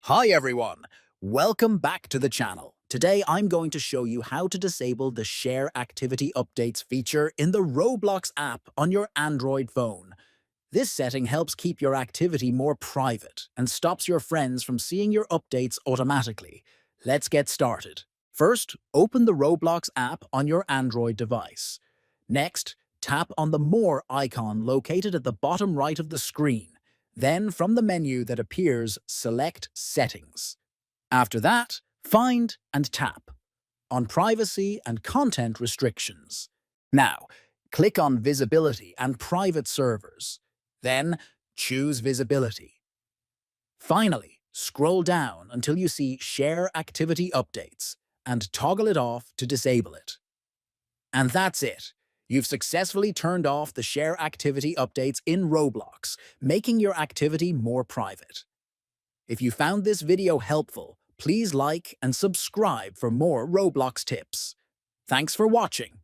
Hi everyone! Welcome back to the channel. Today I'm going to show you how to disable the Share Activity Updates feature in the Roblox app on your Android phone. This setting helps keep your activity more private and stops your friends from seeing your updates automatically. Let's get started. First, open the Roblox app on your Android device. Next, tap on the More icon located at the bottom right of the screen. Then, from the menu that appears, select Settings. After that, find and tap on Privacy and Content Restrictions. Now, click on Visibility and Private Servers. Then, choose Visibility. Finally, scroll down until you see Share Activity Updates and toggle it off to disable it. And that's it. You've successfully turned off the Share Activity Updates in Roblox, making your activity more private. If you found this video helpful, please like and subscribe for more Roblox tips. Thanks for watching.